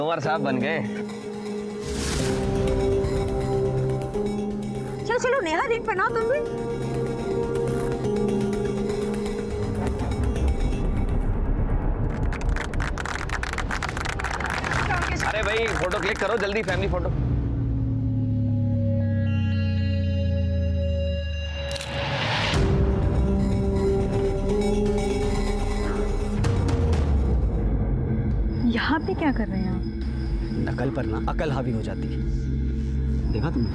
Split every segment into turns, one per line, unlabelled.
कुंवर साहब बन गए।
चलो चलो नेहा, रिंग बनाओ तुम भी।
अरे भाई फोटो क्लिक करो जल्दी, फैमिली फोटो।
यहाँ पे क्या कर रहे हैं आप?
नकल पर ना अकल हावी हो जाती है। देखा तुमने?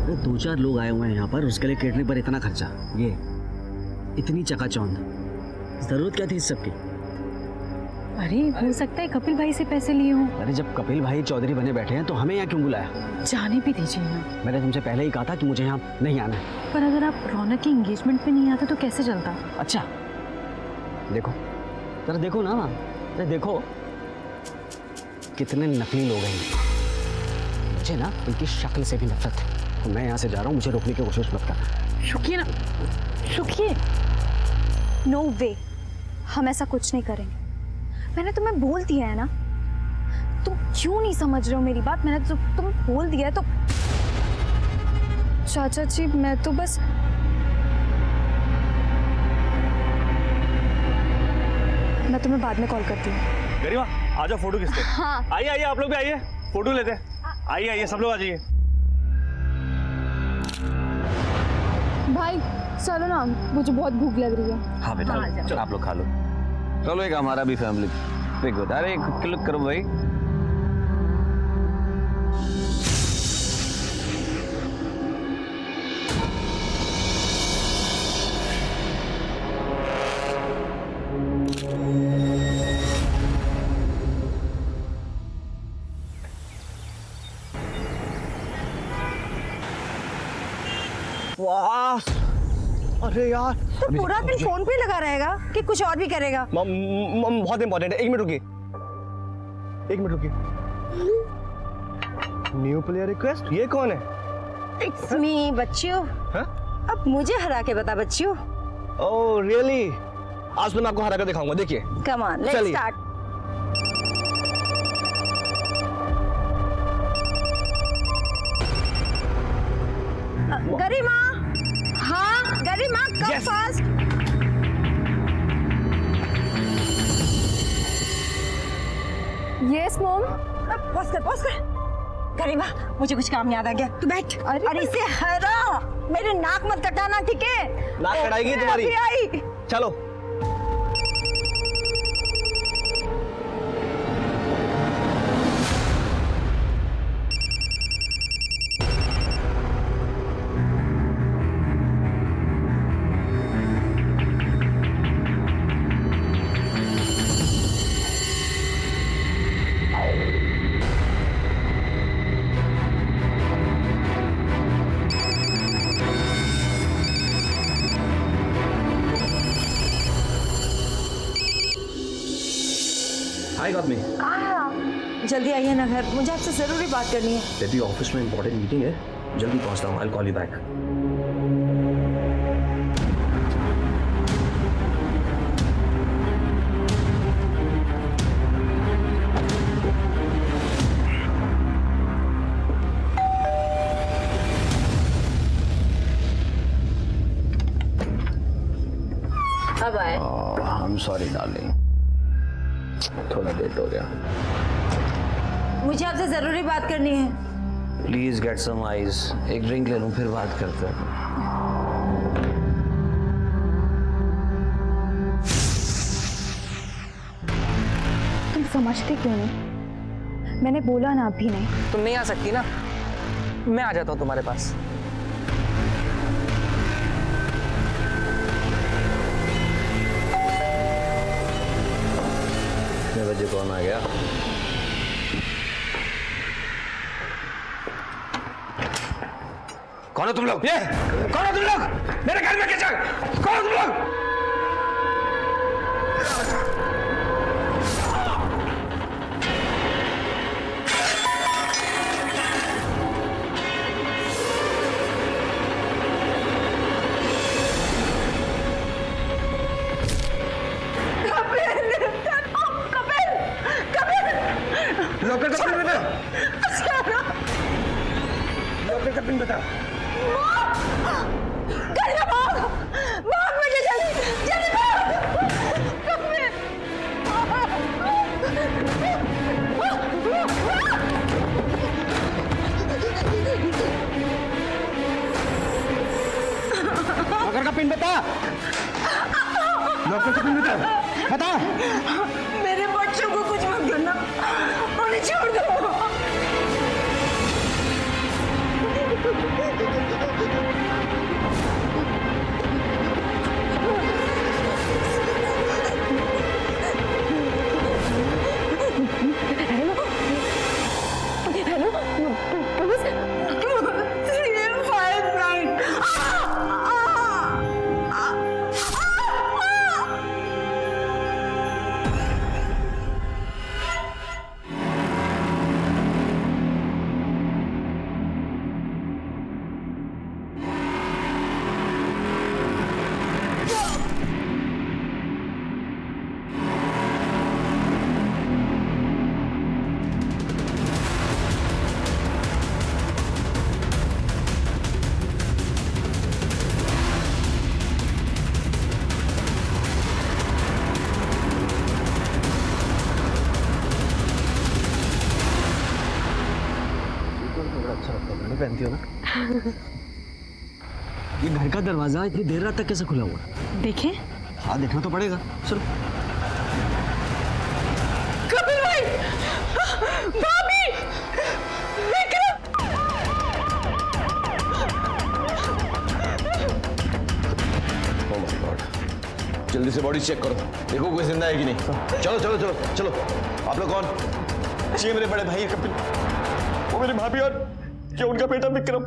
अरे 2-4 लोग आए हुए हैं यहाँ पर, उसके लिए केटरिंग पर इतना खर्चा, ये इतनी चकाचौंध, जरूरत क्या थी इस सब की?
अरे हो सकता है कपिल भाई से पैसे लिए हों।
अरे जब कपिल भाई चौधरी बने बैठे हैं तो हमें यहाँ क्यों बुलाया?
जाने भी दीजिए ना।
मैंने तुमसे पहले ही कहा था कि मुझे यहाँ नहीं आना है।
पर अगर आप रौनक की एंगेजमेंट पे नहीं आते तो कैसे चलता?
अच्छा देखो, जरा देखो ना, अरे देखो कितने नकली लोग हैं। मुझे ना इनकी शक्ल से भी नफरत है। तो मैं यहाँ से जा रहा हूँ, मुझे रोकने की कोशिश मत करना।
रुकिए ना, रुकिए।
नो वे, हम ऐसा कुछ नहीं करेंगे। मैंने तुम्हें बोल दिया है ना, तुम क्यों नहीं समझ रहे हो मेरी बात? मैंने तो तुम बोल दिया है तो। चाचा जी मैं तो बस, मैं तुम्हें बाद में कॉल करती हूँ।
गरिमा आ जाओ, फोटो खींचते हैं।
हाँ
आइए आइए, आप लोग भी आइए, फोटो लेते हैं। आइए आइए, सब लोग आ जाइए।
भाई चलो ना, मुझे बहुत भूख लग रही है।
हाँ बेटा, चलो आप लोग खा लो। चलो एक हमारा भी फैमिली पिक होता है। अरे एक क्लिक करो भाई।
वाह, अरे यार
तो पूरा दिन फोन पे लगा रहेगा कि कुछ और भी करेगा?
बहुत इंपॉर्टेंट है। 1 मिनट रुकिए, 1 मिनट रुकिए। न्यू प्लेयर रिक्वेस्ट, ये कौन है?
इट्स मी बच्चियों।
हाँ?
अब मुझे हरा के बता बच्चियों।
Oh really? आज तो मैं आपको हरा कर दिखाऊंगा, देखिए।
कम ऑन, लेट्स
चलिए।
स्टार्ट। गरिमा, हाँ गरिमा, कम
Yes.
Fast.
Yes mom.
Pause कर, पॉज कर। गरिमा, मुझे कुछ काम याद आ गया, तू बैठ। अरे इसे हरा, मेरे नाक मत कटाना, ठीक है?
नाक कटाएगी तुम्हारी।
अभी आई।
चलो।
हाय गॉट मी।
जल्दी आइए ना घर, मुझे आपसे जरूरी बात करनी है।
बेबी ऑफिस में इंपॉर्टेंट मीटिंग है, जल्दी पहुंचता हूँ। I will call you back.
अब आए।
आई एम सॉरी डार्लिंग, थोड़ा लेट हो गया।
मुझे आपसे जरूरी बात करनी है।
प्लीज गेट सम आइस, एक ड्रिंक ले लूं फिर बात करते हैं।
तुम समझते क्यों नहीं? मैंने बोला ना, अभी नहीं।
तुम नहीं आ सकती ना, मैं आ जाता हूँ तुम्हारे पास।
कितने बजे कौन आ गया?
कौन हो तुम लोग? ये कौन हो तुम लोग? मेरे घर में कैसे? कौन हो तुम लोग?
कपिल, कपिल, कपिल।
लॉकर
लॉकर का पिन बता।
लॉकर का पिन बता।
लॉकर का पिन बता।
बता।
मेरे बच्चों को कुछ मत करना, उन्हें छोड़ दो।
Hello police.
359।
पहनती हो ना। ये घर का दरवाजा इतनी देर रात तक कैसे खुला हुआ?
देखें।
हाँ देखना तो पड़ेगा। चलो।
कपिल भाई, भाभी, विक्रम।
Oh my God. जल्दी से बॉडी चेक करो, देखो कोई जिंदा है कि नहीं। चलो चलो चलो चलो। आप लोग कौन?
ये मेरे बड़े भाई कपिल, वो मेरी भाभी और ये उनका बेटा विक्रम।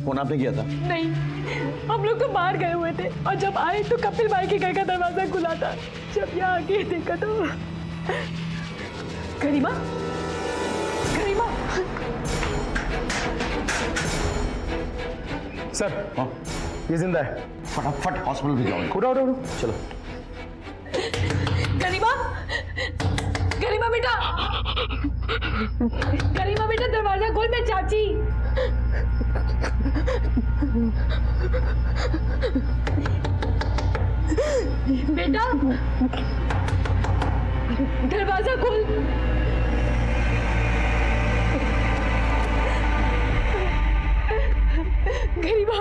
फोन आपने किया था?
नहीं, हम लोग तो बाहर गए हुए थे और जब आए तो कपिल भाई के घर का दरवाजा खुला था। जब यहाँ आके देखा तो गरिमा, गरिमा।
सर
हाँ
ये जिंदा है।
फटाफट हॉस्पिटल भी जाओ।
उठो उठो उठो।
चलो।
गरिमा, गरिमा बेटा, गरिमा बेटा दरवाजा खोल। मैं चाची। बेटा दरवाजा खोल। गरिमा।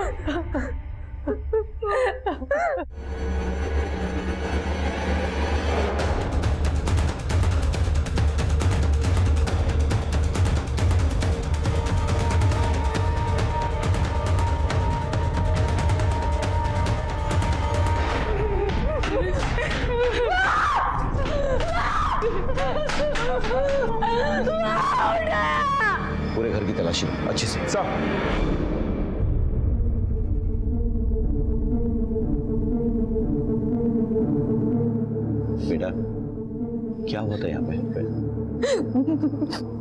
पूरे घर की तलाशी लो अच्छे से।
सर
बेटा क्या हुआ था यहाँ पे?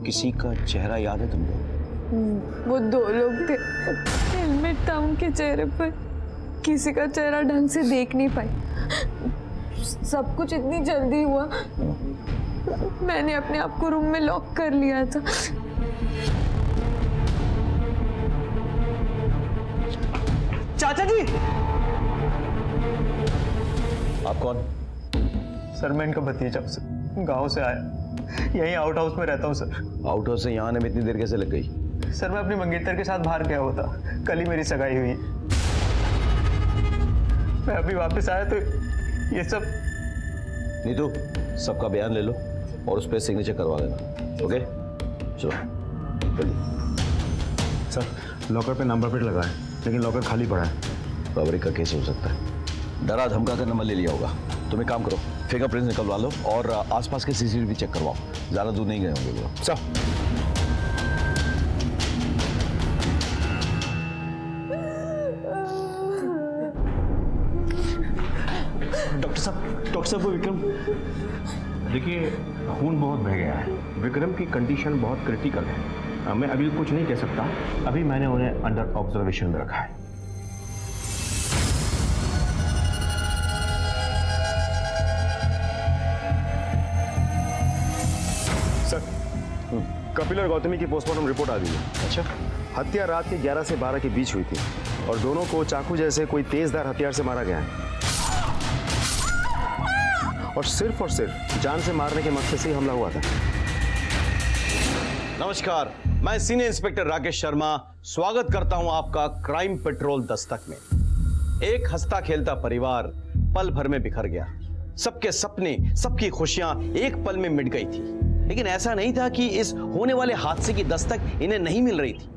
किसी का चेहरा याद है तुमको?
वो दो लोग थे, हेलमेट था उनके चेहरे पर। किसी का चेहरा ढंग से देख नहीं पाई। सब कुछ इतनी जल्दी हुआ, मैंने अपने आप को रूम में लॉक कर लिया था।
चाचा जी।
आप कौन?
सर मैं इनका भतीजा हूँ सर, गाँव से आया, यहीं आउट हाउस में रहता हूँ सर।
आउट हाउस से यहाँ आने में इतनी देर कैसे लग गई?
सर मैं अपनी मंगेतर के साथ बाहर गया हुआ था, कल ही मेरी सगाई हुई। मैं अभी वापस आया तो ये सब।
नीतू सबका बयान ले लो और उस पर सिग्नेचर करवा लेना। ओके चलो जल्दी।
सर लॉकर पे नंबर प्लेट लगा है लेकिन लॉकर खाली पड़ा है।
रबरी का केस हो सकता है। डरा धमका कर नंबर ले लिया होगा। तुम एक काम करो, फिंगरप्रिंट्स निकलवा लो और आसपास के सीसीटीवी चेक करवाओ। ज़्यादा दूर नहीं गए होंगे वो। सब
डॉक्टर साहब वो विक्रम। देखिए खून बहुत बह गया है, विक्रम की कंडीशन बहुत क्रिटिकल है। मैं अभी कुछ नहीं कह सकता, अभी मैंने उन्हें अंडर ऑब्जर्वेशन में रखा है।
सर
कपिल और गौतमी की पोस्टमार्टम रिपोर्ट आ गई है।
अच्छा,
हत्या रात के 11 से 12 के बीच हुई थी और दोनों को चाकू जैसे कोई तेजधार हथियार से मारा गया है और सिर्फ जान से मारने के मकसद से ही हमला हुआ था।
नमस्कार, मैं सीनियर इंस्पेक्टर राकेश शर्मा स्वागत करता हूं आपका क्राइम पेट्रोल दस्तक में। एक हंसता खेलता परिवार पल भर में बिखर गया। सबके सपने, सबकी खुशियां एक पल में मिट गई थी। लेकिन ऐसा नहीं था कि इस होने वाले हादसे की दस्तक इन्हें नहीं मिल रही थी।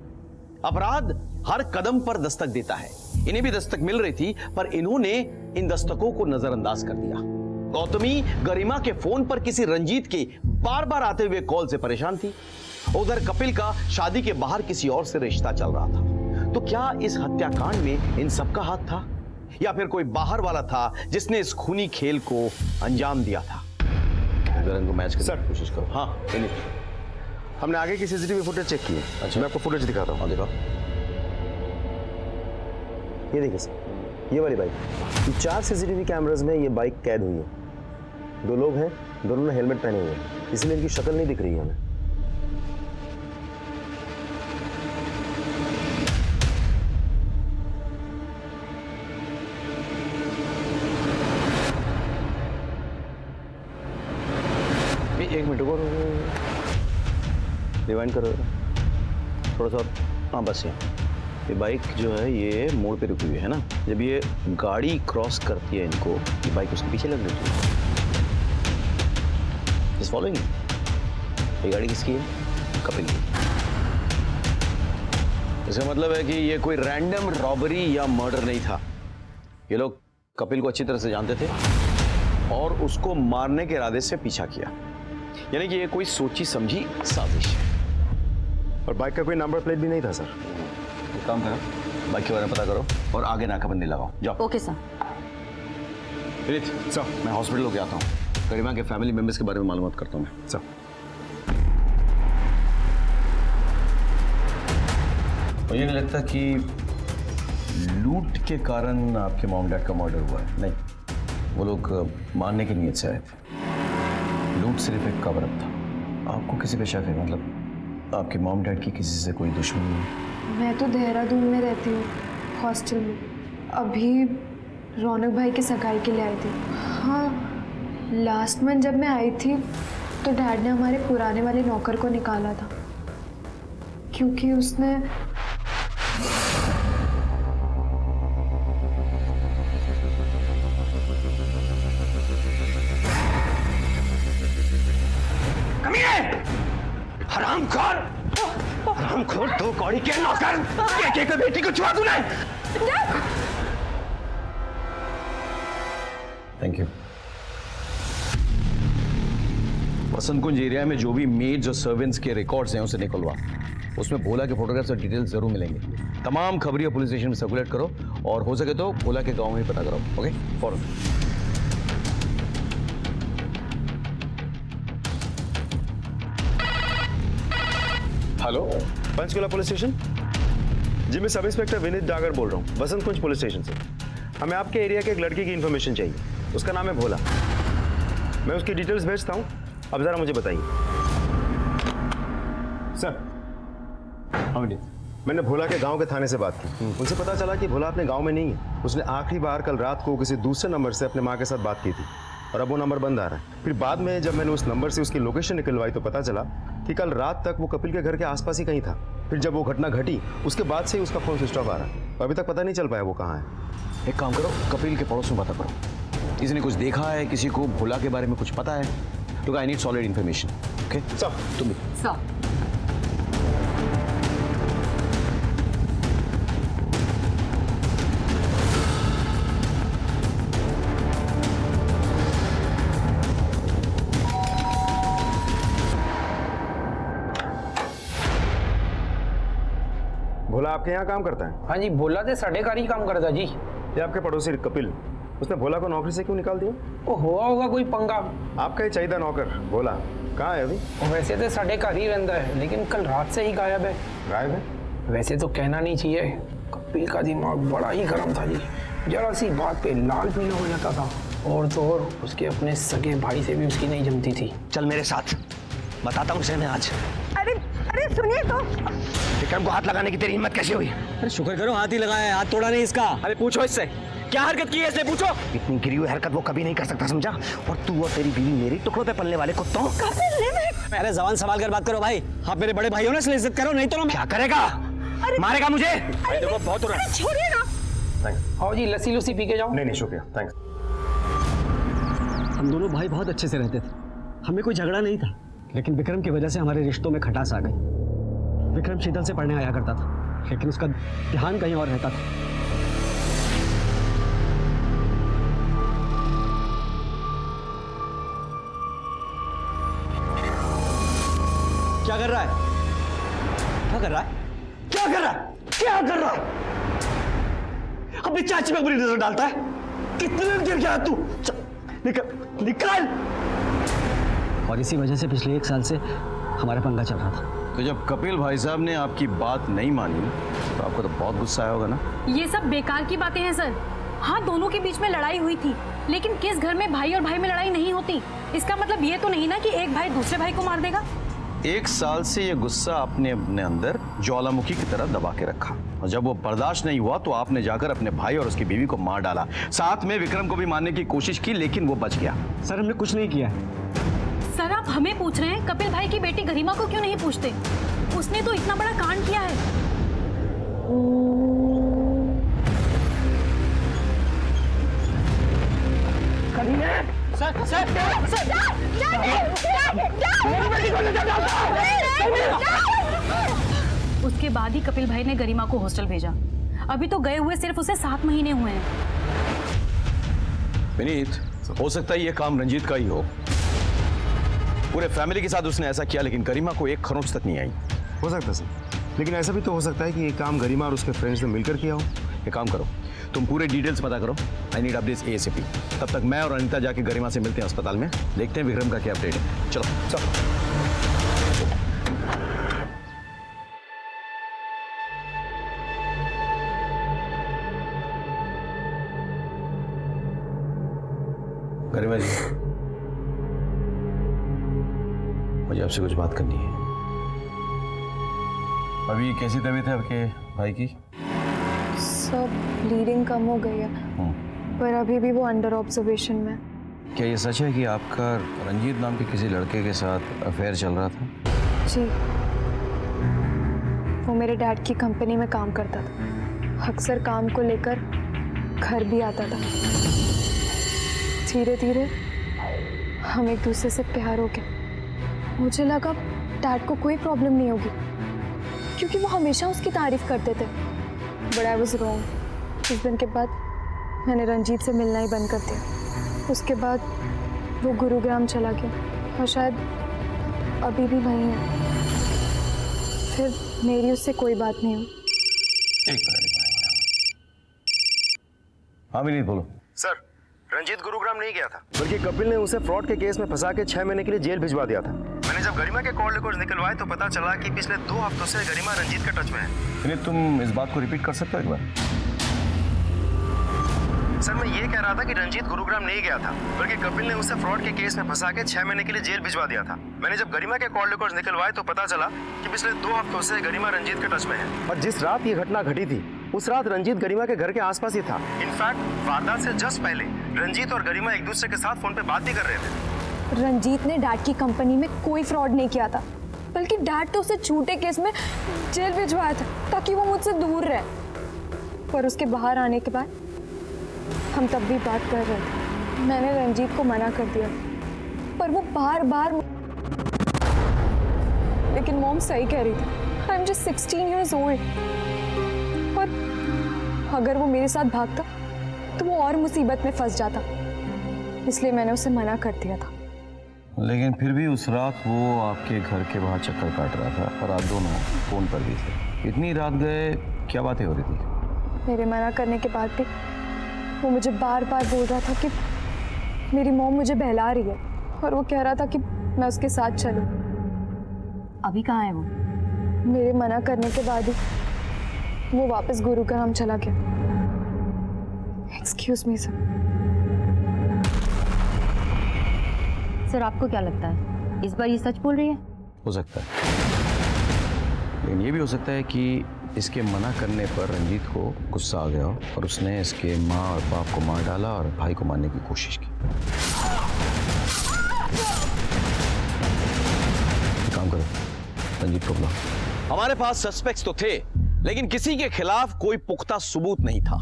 अपराध हर कदम पर दस्तक देता है। इन्हें भी दस्तक मिल रही थी, पर इन्होंने इन दस्तकों को नजरअंदाज कर दिया। गौतमी गरिमा के फोन पर किसी रंजीत के बार बार आते हुए कॉल से परेशान थी। उधर कपिल का शादी के बाहर किसी और से रिश्ता चल रहा था। तो क्या इस हत्याकांड में इन सबका हाथ था, या फिर कोई बाहर वाला था जिसने इस खूनी खेल को अंजाम दिया था?
इनको मैच
सर,
की कोशिश करो।
हाँ,
हमने आगे की सीसीटीवी फुटेज चेक की है।
अच्छा।
मैं आपको फुटेज दिखाता हूँ।
देखो,
ये देखिए सर, ये वाली बाइक, ये 4 सीसीटीवी कैमरास में ये बाइक कैद हुई है। 2 लोग हैं, दोनों ने हेलमेट पहने हुए हैं, इसलिए इनकी शक्ल नहीं दिख रही है हमें।
एक मिनट को रिवाइंड करो थोड़ा सा। हाँ बस ये बाइक जो है ये मोड़ पे रुकी हुई है ना। जब ये गाड़ी क्रॉस करती है इनको, ये बाइक उसके पीछे लग जाती है। इस फॉलोइंग, ये गाड़ी किसकी है? कपिल की। इसका मतलब है कि ये कोई रैंडम रॉबरी या मर्डर नहीं था। ये लोग कपिल को अच्छी तरह से जानते थे और उसको मारने के इरादे से पीछा किया। यानी कि ये कोई सोची समझी साजिश है।
और बाइक का कोई नंबर प्लेट भी नहीं था सर।
एक काम करो, बाइक के बारे में पता करो और आगे नाकाबंदी लगाओ। जाओ।
Okay sir.
विनीत सर, मैं हॉस्पिटल होके आता हूँ। गरिमा के फैमिली मेंबर्स के बारे में मालूमात करता हूँ मैं।
सर,
मुझे नहीं लगता कि लूट के कारण आपके मॉम डैड का मर्डर हुआ है। नहीं, वो लोग मारने की नीयत से आए थे। लूट सिर्फ एक कवर अप था। आपको किसी पे शक है? मतलब आपके मॉम डैड की किसी से कोई दुश्मनी है?
मैं तो देहरादून में रहती हूँ, हॉस्टल में। अभी रौनक भाई की सगाई के लिए आई थी। हाँ, लास्ट मंथ जब मैं आई थी तो डैड ने हमारे पुराने वाले नौकर को निकाला था, क्योंकि उसने
हरामखोर, 2 कौड़ी के नौकर, एक बेटी को छुआ तूने।
Thank you. Vasant Kunj area में जो भी मेड्स और सर्वेंट्स के रिकॉर्ड्स हैं उसे निकलवा। उसमें भोला के फोटोग्राफ्स और डिटेल्स जरूर मिलेंगे। तमाम खबरियां पुलिस स्टेशन में सर्कुलेट करो और हो सके तो भोला के गांव में ही पता करो। ओके, फॉरन।
हेलो, पंचकुला पुलिस स्टेशन जी। मैं सब इंस्पेक्टर विनीत डागर बोल रहा हूँ, बसंत कुंज पुलिस स्टेशन से। हमें आपके एरिया के एक लड़के की इन्फॉर्मेशन चाहिए। उसका नाम है भोला। मैं उसकी डिटेल्स भेजता हूँ, अब जरा मुझे बताइए। सर, मैंने भोला के गांव के थाने से बात की। उनसे पता चला कि भोला अपने गांव में नहीं है। उसने आखिरी बार कल रात को किसी दूसरे नंबर से अपने माँ के साथ बात की थी और अब वो नंबर बंद आ रहा है। फिर बाद में जब मैंने उस नंबर से उसकी लोकेशन निकलवाई तो पता चला कि कल रात तक वो कपिल के घर के आसपास ही कहीं था। फिर जब वो घटना घटी उसके बाद से ही उसका फोन स्विच ऑफ आ रहा है। अभी तक पता नहीं चल पाया वो कहाँ है।
एक काम करो, कपिल के पड़ोस में पता करो। किसी ने कुछ देखा है? किसी को भोला के बारे में कुछ पता है? Look, I need solid information. Okay
sir,
तुम भी।
सर,
भोला आपके यहाँ काम करता है?
हाँ जी, भोला तो साढ़े कार ही काम करता जी।
ये आपके पड़ोसी कपिल, उसने भोला को नौकरी से क्यों निकाल दिया?
वो हुआ होगा कोई पंगा।
आपका ही चाहिए नौकर भोला, कहाँ है अभी?
वैसे तो साढ़े कार ही रहता है, लेकिन कल रात से ही गायब है।
गायब है?
वैसे तो कहना नहीं चाहिए, कपिल का दिमाग बड़ा ही गर्म था जी। जरा सी बात पे लाल पीला हो जाता था। और तो और उसके अपने सगे भाई से भी उसकी नहीं जमती थी।
चल मेरे साथ, बताता हूँ उसे मैं आज।
अरे
अरे सुनिए तो।
विक्रम को हाथ लगाने की तेरी हिम्मत कैसे हुई?
अरे शुक्र करो हाथ ही लगाया है, हाथ तोड़ा नहीं इसका।
अरे पूछो इससे क्या हरकत की है, इसने पूछो। इतनी गिरी हुई हरकत वो कभी नहीं कर सकता, समझा? और तू और तेरी बीवी मेरी टुकड़ों पे पलने वाले कुत्तों।
अरे जबान संभाल कर बात करो भाई, आप मेरे बड़े भाई हो ना, इसलिए इज्जत करो, नहीं तो ना।
क्या करेगा? मारेगा मुझे?
देखो बहुत हो रहा है।
छोड़िए ना।
आओ जी, लस्सी लुस्सी पी के जाओ।
नहीं नहीं शुक्रिया, थैंक्स।
हम दोनों भाई बहुत अच्छे से रहते थे, हमें कोई झगड़ा नहीं था, लेकिन विक्रम की वजह से हमारे रिश्तों में खटास आ गई। विक्रम शीतल से पढ़ने आया करता था, लेकिन उसका ध्यान कहीं और रहता था। क्या कर रहा है? क्या कर रहा है? क्या कर रहा है? क्या कर रहा है? अपनी चाची पे बुरी नजर डालता है। कितने देर क्या तू? निकल निकल। और इसी वजह से पिछले 1 साल से हमारा पंगा चल रहा था।
तो जब कपिल भाई साहब ने आपकी बात नहीं मानी तो आपको तो बहुत गुस्सा आया होगा ना?
ये सब बेकार की बातें हैं सर। हाँ, दोनों के बीच में लड़ाई हुई थी, लेकिन किस घर में भाई और भाई में लड़ाई नहीं होती? इसका मतलब ये तो नहीं ना कि एक भाई दूसरे भाई को मार देगा।
1 साल से ये गुस्सा आपने अपने अंदर ज्वालामुखी की तरह दबा के रखा, और जब वो बर्दाश्त नहीं हुआ तो आपने जाकर अपने भाई और उसकी बीवी को मार डाला। साथ में विक्रम को भी मारने की कोशिश की, लेकिन वो बच गया।
सर हमने कुछ नहीं किया है।
सर आप हमें पूछ रहे हैं, कपिल भाई की बेटी गरिमा को क्यों नहीं पूछते? उसने तो इतना बड़ा कांड किया है। उसके बाद ही कपिल भाई ने गरिमा को हॉस्टल भेजा। अभी तो गए हुए सिर्फ उसे 7 महीने हुए हैं।
विनीत, हो सकता है ये काम रंजीत का ही हो। पूरे फैमिली के साथ उसने ऐसा किया, लेकिन गरिमा को एक खरोंच तक नहीं आई।
हो सकता है सर, लेकिन ऐसा भी तो हो सकता है कि ये काम गरिमा और उसके फ्रेंड्स ने मिलकर किया हो।
एक काम करो, तुम पूरे डिटेल्स पता करो। I need updates ASAP। तब तक मैं और अनीता जाके गरिमा से मिलते हैं अस्पताल में, देखते हैं विक्रम का क्या अपडेट है। चलो चलो। गरिमा जी, मुझे आपसे कुछ बात करनी है। अभी कैसी तबीयत है आपके भाई की?
सब ब्लीडिंग कम हो गई है, पर अभी भी वो अंडर ऑब्जर्वेशन में।
क्या ये सच है कि आपका रंजीत नाम के किसी लड़के के साथ अफेयर चल रहा था?
जी, वो मेरे डैड की कंपनी में काम करता था। अक्सर काम को लेकर घर भी आता था। धीरे धीरे हम एक दूसरे से प्यार हो गए। मुझे लगा डैड को कोई प्रॉब्लम नहीं होगी, क्योंकि वो हमेशा उसकी तारीफ करते थे। But I was wrong. उस दिन के बाद मैंने रंजीत से मिलना ही बंद कर दिया। उसके बाद वो गुरुग्राम चला गया और शायद अभी भी वहीं है। फिर मेरी उससे कोई बात नहीं हुई।
हाँ विनीत, बोलो।
सर, रंजीत गुरुग्राम नहीं गया था, बल्कि कपिल ने उसे फ्रॉड के केस में फंसा के 6 महीने के लिए जेल भिजवा दिया था। मैंने जब गरिमा के कॉल रिकॉर्ड्स निकलवाए तो पता चला कि पिछले 2 हफ्तों से गरिमा रंजीत के टच में है।
विनीत, तुम इस बात को रिपीट कर सकते हो एक बार?
सर, मैं ये कह रहा था कि रंजीत गुरुग्राम नहीं गया था, बल्कि कपिल ने उसे फ्रॉड के केस में फंसा के 6 महीने के लिए जेल भिजवा दिया था। मैंने जब गरिमा के कॉल रिकॉर्ड्स निकलवाए तो पता चला कि पिछले 2 हफ्तों से गरिमा रंजीत के टच में है। और जिस रात ये घटना घटी थी, उस रात रंजीत गरिमा के घर के आसपास ही था। इनफैक्ट वारदात से जस्ट पहले रंजीत और गरिमा एक दूसरे के साथ फोन पे बात भी कर रहे थे।
रंजीत ने डैड की कंपनी में कोई फ्रॉड नहीं किया था, बल्कि डैड तो उसे झूठे केस में जेल भिजवाया था ताकि वो मुझसे दूर रहे। पर उसके बाहर आने के बाद हम तब भी बात कर रहे थे। मैंने रंजीत को मना कर दिया, पर वो बार बार। लेकिन मॉम सही कह रही थी, I am just 16 years old। पर अगर वो मेरे साथ भागता तो वो और मुसीबत में फंस जाता, इसलिए मैंने उसे मना कर दिया था।
लेकिन फिर भी उस रात वो आपके घर के बाहर चक्कर काट रहा था और आप दोनों फोन पर भी थे। इतनी रात गए, क्या बातें हो रही थी?
मेरे मना करने के बाद भी वो मुझे बार बार बोल रहा था कि मेरी मॉम मुझे बहला रही है, और वो कह रहा था कि मैं उसके साथ चलूं।
अभी कहाँ है वो?
मेरे मना करने के बाद ही वो वापस गुरुग्राम चला गया। Excuse me sir.
सर आपको क्या लगता है, इस बार ये सच बोल रही है?
हो सकता है। लेकिन ये भी हो सकता है कि इसके मना करने पर रंजीत को गुस्सा आ गया हो और उसने इसके माँ और बाप को मार डाला और भाई को मारने की कोशिश की। काम करो, रंजीत को बुलाओ। हमारे पास सस्पेक्ट्स तो थे, लेकिन किसी के खिलाफ कोई पुख्ता सबूत नहीं था।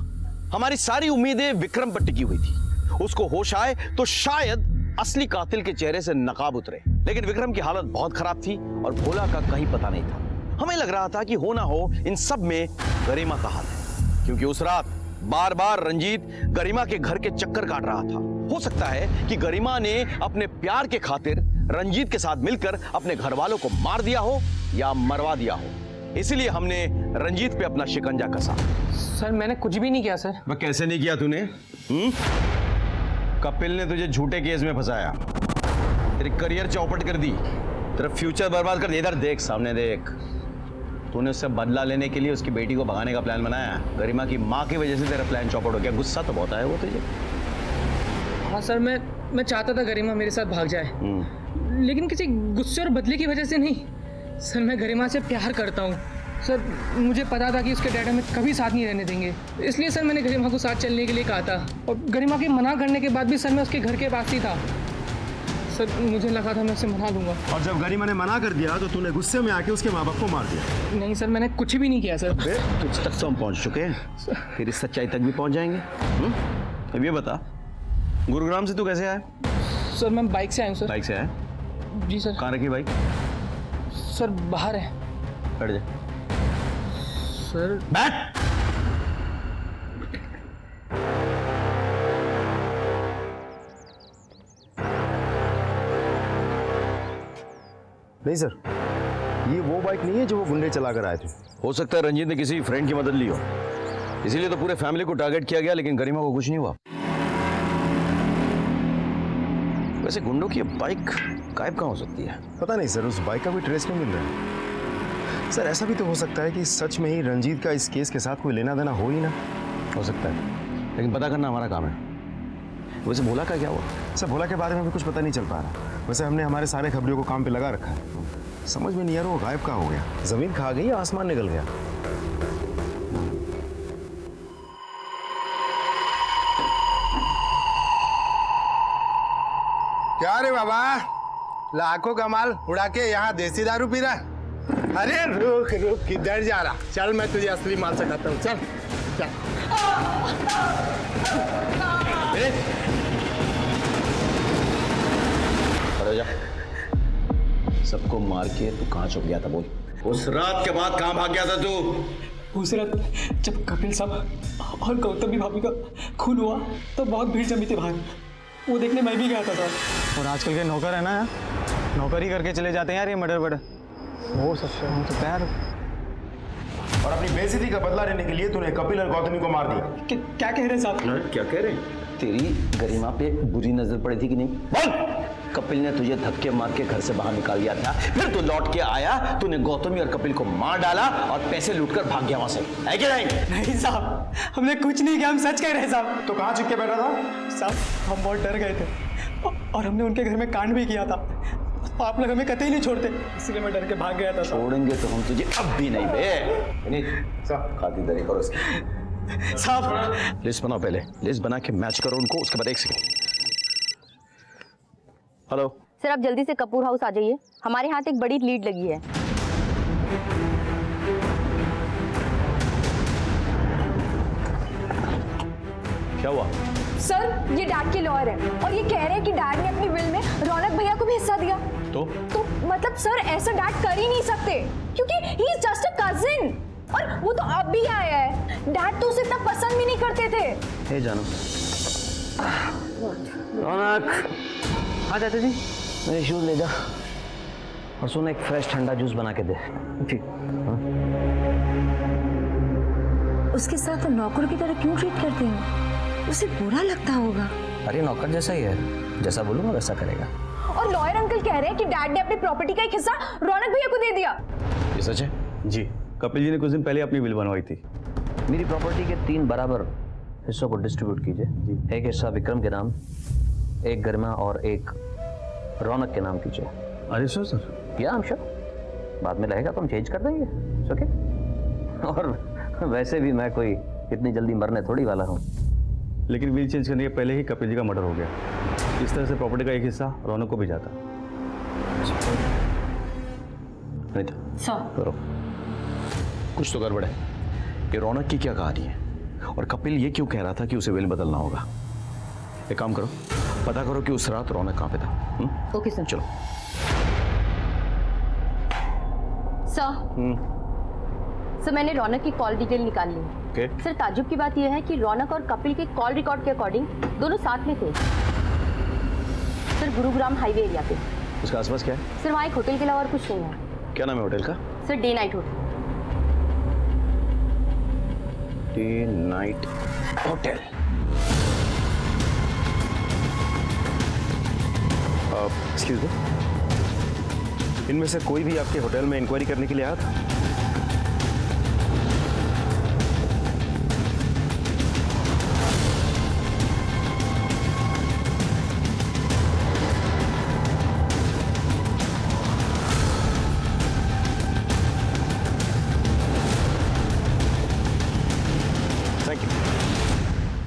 हमारी सारी उम्मीदें विक्रम पर टिकी हुई थी। उसको होश आए तो शायद असली कातिल के चेहरे से नकाब उतरे, लेकिन विक्रम की हालत बहुत खराब थी और भोला का कहीं पता नहीं था। हमें लग रहा था कि हो ना हो इन सब में गरिमा का हाथ है, क्योंकि उस रात बार बार रंजीत गरिमा के घर के चक्कर काट रहा था। हो सकता है कि गरिमा ने अपने प्यार के खातिर रंजीत के साथ मिलकर अपने घर वालों को मार दिया हो या मरवा दिया हो। इसीलिए हमने रंजीत पे अपना शिकंजा कसा।
सर मैंने कुछ भी नहीं किया सर।
वह कैसे नहीं किया तूने? कपिल ने तुझे झूठे केस में फंसाया, तेरी करियर चौपट कर दी, तेरा फ्यूचर बर्बाद कर दिया। इधर देख, सामने देख। तूने उससे बदला लेने के लिए उसकी बेटी को भगाने का प्लान बनाया। गरिमा की माँ की वजह से तेरा प्लान चौपट हो गया। गुस्सा तो बहुत आया वो तुझे।
हाँ सर, मैं चाहता था गरिमा मेरे साथ भाग जाए, लेकिन किसी गुस्से और बदले की वजह से नहीं। सर मैं गरिमा से प्यार करता हूँ सर। मुझे पता था कि उसके डैड हमें कभी साथ नहीं रहने देंगे, इसलिए सर मैंने गरिमा को साथ चलने के लिए कहा था। और गरिमा के मना करने के बाद भी सर मैं उसके घर के पास ही था। सर मुझे लगा था मैं उसे मना लूंगा।
और जब गरिमा ने मना कर दिया तो तूने गुस्से में आके उसके माँ बाप को मार दिया।
नहीं सर, मैंने कुछ भी नहीं किया सर।
तुझ तक तो हम पहुंच चुके हैं, फिर इस सच्चाई तक भी पहुंच जाएंगे। अब ये बता, गुरुग्राम से तू कैसे आया?
सर मैं बाइक से आया हूँ सर।
बाइक से आया?
जी सर।
कहाँ रखी बाइक?
सर बाहर है।
बैठ जा।
सर
बैठ।
नहीं सर, ये वो बाइक नहीं है जो वो गुंडे चला कर आए थे।
हो सकता है रंजीत ने किसी फ्रेंड की मदद ली हो, इसीलिए तो पूरे फैमिली को टारगेट किया गया, लेकिन गरिमा को कुछ नहीं हुआ। वैसे गुंडों की बाइक गायब कहाँ हो सकती है?
पता नहीं सर, उस बाइक का कोई ट्रेस नहीं मिल रहा है। सर ऐसा भी तो हो सकता है कि सच में ही रंजीत का इस केस के साथ कोई लेना देना हो ही ना।
हो सकता है, लेकिन पता करना हमारा काम है। वैसे भोला का क्या हुआ?
सर भोला के बारे में भी कुछ पता नहीं चल पा रहा। वैसे हमने हमारे सारे खबरियों को काम पे लगा रखा है। समझ में नहीं आ रहा वो गायब कहाँ हो गया। जमीन खा गई या आसमान निकल गया?
क्या रे बाबा, लाखों का माल उड़ा के यहाँ देसी दारू पी रहा? अरे रुक रुक, किधर जा रहा? चल मैं तुझे असली माल सिखाता हूँ। चल चल।
अरे जा, सबको मार के तू कहाँ छुप गया था बोल? उस रात के बाद कहाँ भाग गया था तू?
उस रात जब कपिल साहब और गौतमी भाभी का खून हुआ तो बहुत भीड़ जमी थी बाहर, वो देखने मैं भी गया था सर।
और आजकल के नौकर है ना यार, नौकर ही करके चले जाते हैं यार ये मर्डर वर्डर। हो सकता है, हो सकता है यार।
और अपनी बेइज्जती का बदला लेने के लिए तूने कपिल और गौतमी को मार दिया।
क्या कह रहे साहब?
क्या कह रहे? तेरी गरिमा पे बुरी नजर पड़ी थी कि नहीं? बोल! कपिल ने तुझे धक्के मार के घर से बाहर निकाल दिया था, फिर तू लौट के आया, तूने गौतमी और कपिल को मार डाला और पैसे लूटकर भाग गया वहां से, है कि नहीं?
नहीं साहब, हमने कुछ नहीं किया, हम सच कह रहे हैं साहब।
तो कहाँ छिप के बैठा था?
साहब हम बहुत डर गए थे और हमने उनके घर में कांड भी किया था। आप लोग हमें कतई नहीं छोड़ते, इसलिए मैं डर के भाग गया था।
छोड़ेंगे तो हम तुझे अब भी नहीं बे। खातिरदारी करो इसकी।
साहब
लिस्ट बनाओ, पहले लिस्ट बना के मैच करो उनको, उसके बाद एक सेकंड। हेलो
सर, आप जल्दी से कपूर हाउस आ जाइए, हमारे हाथ एक बड़ी लीड लगी है।
क्या हुआ?
सर ये डैड के लॉयर है और ये कह रहे हैं कि डैड ने अपनी विल में रौनक भैया को भी हिस्सा दिया।
तो
मतलब सर ऐसा डैड कर ही नहीं सकते, क्योंकि he is just a cousin, और वो तो अब भी आया है। डैड तो उसे इतना पसंद भी नहीं करते थे।
हे जानू,
रौनक, हाँ चाचा जी, मेरे शूज ले जा और सुन, एक फ्रेश ठंडा जूस बना के दे। ठीक।
उसके साथ नौकर की तरह क्यों ट्रीट करते हैं? उसे बुरा लगता होगा।
अरे नौकर जैसा ही है, जैसा बोलूंगा वैसा करेगा।
और लॉयर अंकल कह रहे हैं कि डैड ने अपनी प्रॉपर्टी का एक हिस्सा रौनक भैया को दे दिया।
ये सच है?
जी, कपिल जी ने कुछ दिन पहले अपनी विल बनवाई थी।
मेरी प्रॉपर्टी के 3 बराबर हिस्सों को डिस्ट्रीब्यूट कीजिए। एक हिस्सा विक्रम के नाम, एक गरिमा और एक रौनक के नाम कीजिए।
अरे सर
या I'm sure।
बाद में रहेगा तो हम चेंज कर देंगे, ओके। और वैसे भी मैं कोई इतनी जल्दी मरने थोड़ी वाला हूँ।
लेकिन विल चेंज करने के पहले ही कपिल जी का मर्डर हो गया। इस तरह से प्रॉपर्टी का एक हिस्सा रौनक को भी जाता।
करो, कुछ तो गड़बड़ है। ये रौनक की क्या कहानी है और कपिल ये क्यों कह रहा था कि उसे विल बदलना होगा? एक काम करो, पता करो कि उस रात रौनक कहाँ पे था।
Okay sir.
चलो।
सर मैंने रौनक की कॉल डिटेल निकाल ली।
Okay.
सर ताजुब की बात यह है कि रौनक और कपिल के कॉल रिकॉर्ड के अकॉर्डिंग दोनों साथ में थे सर, गुरुग्राम हाईवे एरिया पे।
उसका आसपास क्या है?
सर वहाँ एक होटल के अलावा और कुछ नहीं है।
क्या नाम है होटल का?
Sir day night hotel.
Day night hotel. Excuse me, इनमें से कोई भी आपके होटल में इंक्वायरी करने के लिए आया था?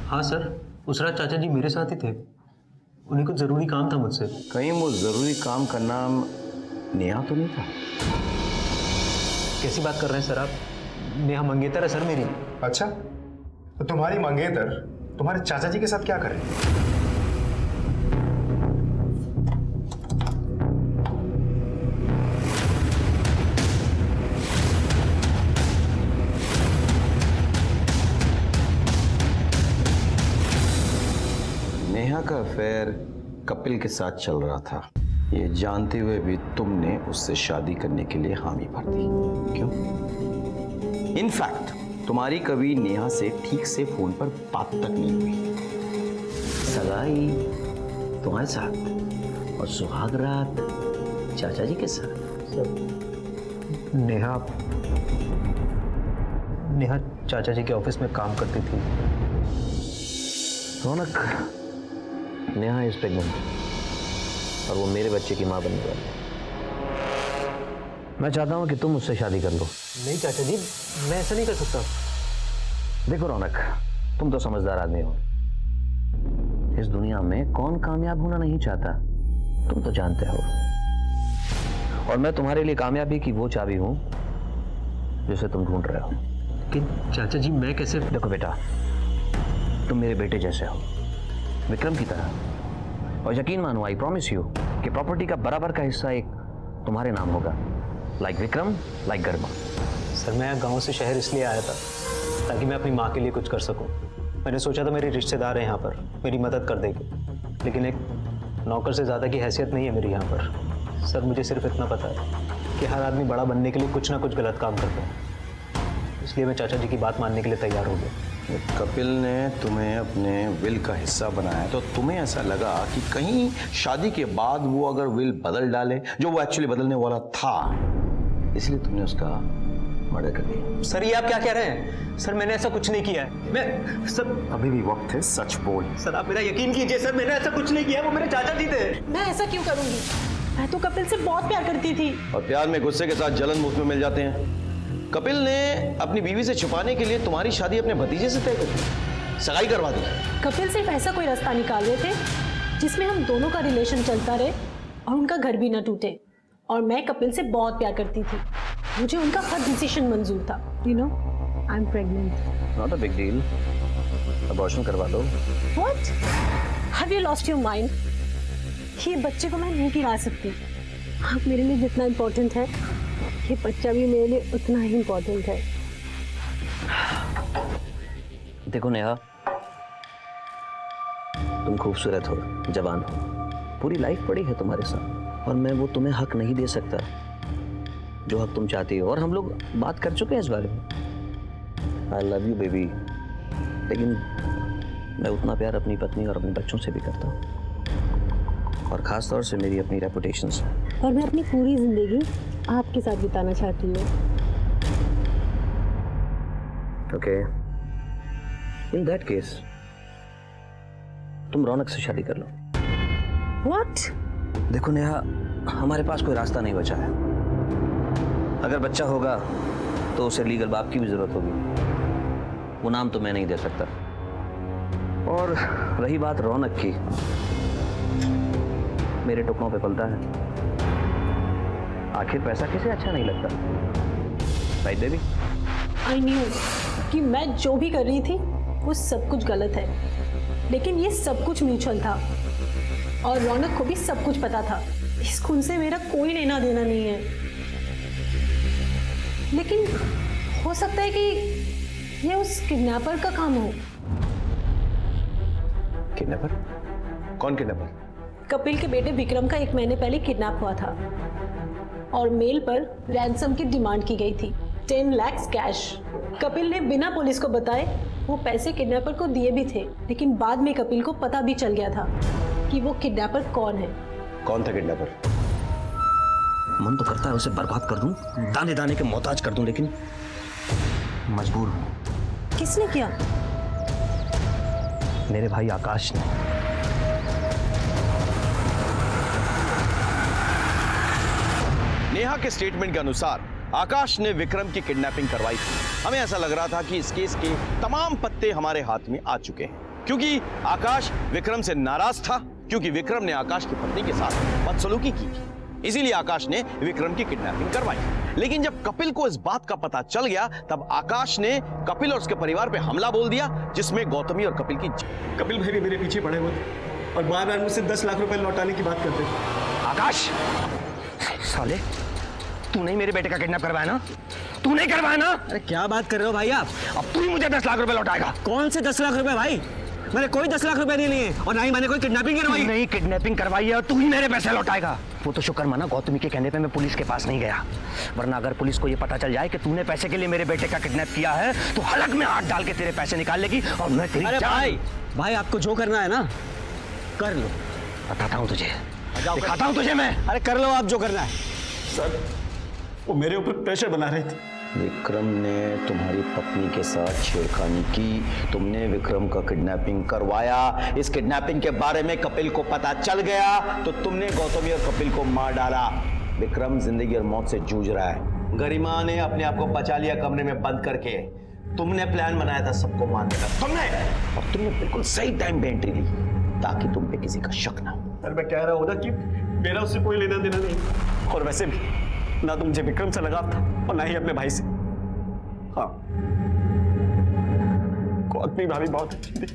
हाँ सर, उस रात चाचा जी मेरे साथ ही थे। उन्हें कुछ ज़रूरी काम था मुझसे।
कहीं वो ज़रूरी काम का नाम नेहा तो नहीं था?
कैसी बात कर रहे हैं सर आप? नेहा मंगेतर है सर मेरी।
अच्छा, तो तुम्हारी मंगेतर तुम्हारे चाचा जी के साथ क्या करे?
नेहा का अफेयर कपिल के साथ चल रहा था, ये जानते हुए भी तुमने उससे शादी करने के लिए हामी भर दी। क्यों? इनफैक्ट तुम्हारी कभी नेहा से ठीक से फोन पर बात तक नहीं हुई। सगाई तुम्हारे साथ और सुहाग रात चाचा जी के साथ।
नेहा चाचा जी के ऑफिस में काम करती थी।
रौनक, नेहा इज प्रेग्नेंट और वो मेरे बच्चे की माँ बनने वाली है। मैं चाहता हूँ कि तुम उससे शादी कर लो।
नहीं चाचा जी, मैं ऐसा नहीं कर सकता।
देखो रौनक, तुम तो समझदार आदमी हो। इस दुनिया में कौन कामयाब होना नहीं चाहता, तुम तो जानते हो। और मैं तुम्हारे लिए कामयाबी की वो चाबी हूं जिसे तुम ढूंढ रहे हो।
कि चाचा जी मैं कैसे?
देखो बेटा, तुम मेरे बेटे जैसे हो, विक्रम की तरह। और यकीन मानो, आई प्रॉमिस यू कि प्रॉपर्टी का बराबर का हिस्सा एक तुम्हारे नाम होगा। लाइक विक्रम, लाइक गर्मा।
सर मैं यहाँ गाँव से शहर इसलिए आया था ताकि मैं अपनी माँ के लिए कुछ कर सकूँ। मैंने सोचा था मेरे रिश्तेदार हैं यहाँ पर, मेरी मदद कर देंगे, लेकिन एक नौकर से ज़्यादा की हैसियत नहीं है मेरी यहाँ पर। सर मुझे सिर्फ इतना पता है कि हर आदमी बड़ा बनने के लिए कुछ ना कुछ गलत काम करता है, इसलिए मैं चाचा जी की बात मानने के लिए तैयार हो गया।
कपिल ने तुम्हें अपने विल का हिस्सा बनाया तो तुम्हें ऐसा लगा कि कहीं शादी के बाद वो अगर विल बदल डाले, जो वो एक्चुअली बदलने वाला था, इसलिए तुमने उसका मर्डर कर दिया।
सर ये आप क्या कह रहे हैं? सर मैंने ऐसा कुछ नहीं किया है। मैं सर
अभी भी वक्त है, सच बोल।
सर आप मेरा यकीन कीजिए, सर मैंने ऐसा कुछ नहीं किया। वो मेरे चाचा जी थे।
मैं ऐसा क्यों करूंगी? मैं तो कपिल से बहुत प्यार करती थी।
और प्यार में गुस्से के साथ जलन मुफ्त में मिल जाते हैं। कपिल ने अपनी बीवी से छुपाने के लिए तुम्हारी शादी अपने भतीजे से तय कर दी, सगाई करवा दी।
कपिल सिर्फ ऐसा कोई रास्ता निकाल रहे थे जिसमें हम दोनों का रिलेशन चलता रहे और उनका घर भी ना टूटे। और मैं कपिल से बहुत प्यार करती थी, मुझे उनका हर डिसीजन मंजूर था। You know, I am pregnant.
Not a big deal, abortion करवा दो।
What? Have you lost your mind? ये बच्चे को मैं नहीं गिरा सकती। आप मेरे लिए जितना इम्पोर्टेंट है, ये बच्चा भी मेरे लिए उतना ही इम्पोर्टेंट है।
देखो नेहा, तुम खूबसूरत हो, जवान हो, पूरी लाइफ पड़ी है तुम्हारे साथ, और मैं वो तुम्हें हक नहीं दे सकता जो हक तुम चाहती हो। और हम लोग बात कर चुके हैं इस बारे में। आई लव यू बेबी, लेकिन मैं उतना प्यार अपनी पत्नी और अपने बच्चों से भी करता हूँ, और खास तौर से मेरी अपनी रेपुटेशन से।
और मैं अपनी पूरी जिंदगी आपके साथ बिताना चाहती हूँ।
ओके, इन दैट केस तुम रौनक से शादी कर लो।
What?
देखो नेहा, हमारे पास कोई रास्ता नहीं बचा है। अगर बच्चा होगा तो उसे लीगल बाप की भी जरूरत होगी, वो नाम तो मैं नहीं दे सकता। और रही बात रौनक की, मेरे टुकड़ों पे पलता है। आखिर पैसा किसे अच्छा नहीं लगता, राइट बेबी?
आई न्यू कि मैं जो भी कर रही थी वो सब कुछ गलत है, लेकिन ये सब कुछ म्यूचुअल था और रौनक को भी सब कुछ पता था। इस खून से मेरा कोई लेना देना नहीं है, लेकिन हो सकता है कि ये उस किडनैपर का काम हो।
किडनैपर? कौन किडनैपर?
कपिल के बेटे विक्रम का 1 महीने पहले किडनैप हुआ था और मेल पर रैंसम की डिमांड की गई थी, 10 लाख कैश। कपिल ने बिना पुलिस को बताए वो पैसे किडनैपर को दिए भी थे, लेकिन बाद में कपिल को पता भी चल गया था कि वो किडनैपर कौन है।
कौन था किडनैपर?
मन तो करता है उसे बर्बाद कर दूं, दाने दाने के मोहताज कर दूं, लेकिन मजबूर हूं।
किसने किया?
मेरे भाई आकाश ने।
नेहा के स्टेटमेंट के अनुसार आकाश ने विक्रम की किडनैपिंग करवाई थी। हमें ऐसा लग रहा था कि इस केस के तमाम पत्ते हमारे हाथ में आ चुके हैं, क्योंकि आकाश विक्रम से नाराज था, क्योंकि विक्रम ने आकाश की पत्नी के साथ बदसलूकी की थी। इसीलिए आकाश ने विक्रम की किडनैपिंग करवाई। लेकिन जब कपिल को इस बात का पता चल गया, तब आकाश ने कपिल और उसके परिवार पे हमला बोल दिया, जिसमें गौतमी और कपिल की
कपिल भाई भी मेरे पीछे पड़े हुए थे और बार बार मुझसे 10 लाख रुपए लौटाने की बात करते थे।
आकाश, साले, तूने ही मेरे बेटे का किडनैप करवाया ना? तू नहीं करवाया ना?
अरे क्या बात कर रहे हो भाई आप?
अब तू ही मुझे 10 लाख रुपए लौटाएगा।
कौन से 10 लाख रुपए भाई? मैंने कोई 10 लाख रुपए नहीं लिए और ना ही मैंने कोई किडनैपिंग करवाई।
नहीं किडनैपिंग करवाई है और तू ही मेरे पैसे लौटाएगा। वो तो शुक्र माना गौतमी के कहने पे मैं पुलिस के पास नहीं गया, वरना अगर पुलिस को ये पता चल जाए कि तूने पैसे के लिए मेरे बेटे का किडनैप किया है तो हलक में हाथ डाल के तेरे पैसे निकाल लेगी और मैं तेरी
जान। भाई आपको जो करना है ना कर लो।
बताता हूँ तुझे, दिखाता हूँ तुझे मैं।
अरे कर लो आप जो करना है।
सर वो मेरे ऊपर प्रेशर बना रही थी।
विक्रम ने तुम्हारी पत्नी के साथ छेड़खानी की, तुमने विक्रम का किडनैपिंग करवाया। इस किडनैपिंग के बारे में कपिल को पता चल गया तो तुमने गौतमी और कपिल को मार डाला। विक्रम जिंदगी और मौत से जूझ रहा है। गरिमा ने अपने आप को बचा लिया कमरे में बंद करके। तुमने प्लान बनाया था सबको मारने का, तुमने, और तुमने बिल्कुल सही टाइम पे एंट्री ली ताकि तुम पे किसी का शक ना हो।
सर मैं कह रहा हूँ ना कि मेरा उससे कोई लेना देना नहीं, और वैसे भी ना तो मुझे विक्रम से लगाव था और ना ही अपने भाई से। हाँ, गौतमी भाभी बहुत अच्छी थी,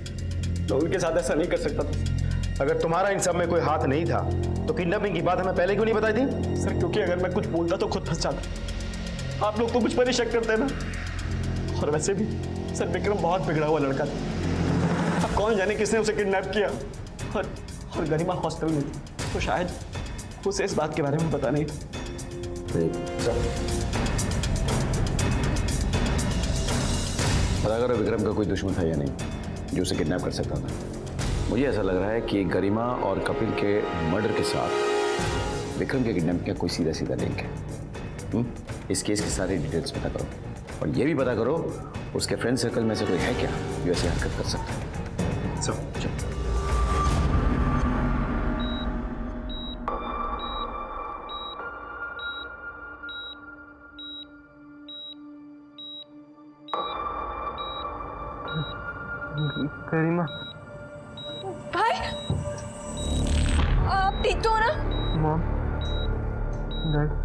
मैं उनके साथ ऐसा नहीं कर सकता था।
अगर तुम्हारा इन सब में कोई हाथ नहीं था तो किडनैपिंग की बात हमें पहले क्यों नहीं बताई थी?
सर क्योंकि अगर मैं कुछ बोलता तो खुद फंस जाता। आप लोग तो मुझ पर ही शक करते हैं ना। और वैसे भी सर विक्रम बहुत बिगड़ा हुआ लड़का था। अब कौन जाने किसने उसे किडनैप किया, और गरिमा हॉस्टल में थी तो शायद उसे इस बात के बारे में पता नहीं था।
पता करो विक्रम का कोई दुश्मन था या नहीं जो उसे किडनैप कर सकता था। मुझे ऐसा लग रहा है कि गरिमा और कपिल के मर्डर के साथ विक्रम के किडनैप का कोई सीधा सीधा लिंक है। इस केस की सारी डिटेल्स पता करो और ये भी पता करो उसके फ्रेंड सर्कल में से कोई है क्या जो ऐसी हरकत कर सकता है। चलो।
गरिमा
भाई आप ठीक तो हो ना?
मॉम, डैड,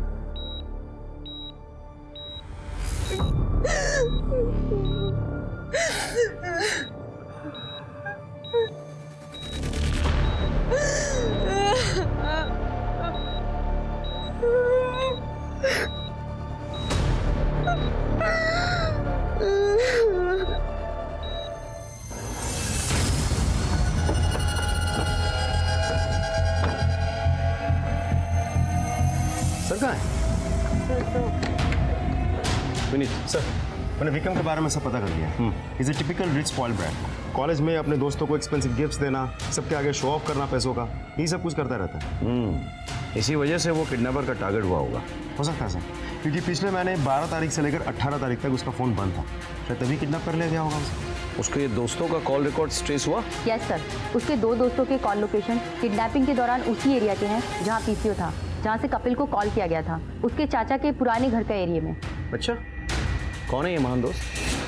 सर कहाँ है? विनीत सर, मैंने विक्रम के बारे में सब पता कर लिया। Is a typical rich spoil brat. College में अपने दोस्तों को एक्सपेंसिव गिफ्ट्स देना, सबके आगे शो ऑफ करना पैसों का, यही सब कुछ करता रहता है।
इसी वजह से वो किडनैपर का टारगेट हुआ होगा।
हो सकता है सर, क्योंकि पिछले महीने 12 तारीख से लेकर 18 तारीख तक उसका फ़ोन बंद था, शायद तभी किडनैप कर लिया गया होगा उसे।
उसके ये दोस्तों का कॉल रिकॉर्ड ट्रेस हुआ?
यस सर, उसके 2 दोस्तों के कॉल लोकेशन किडनैपिंग के दौरान उसी एरिया के हैं जहां पीसीओ था, जहाँ से कपिल को कॉल किया गया था, उसके चाचा के पुराने घर का एरिया में।
अच्छा, कौन है ये महान दोस्त?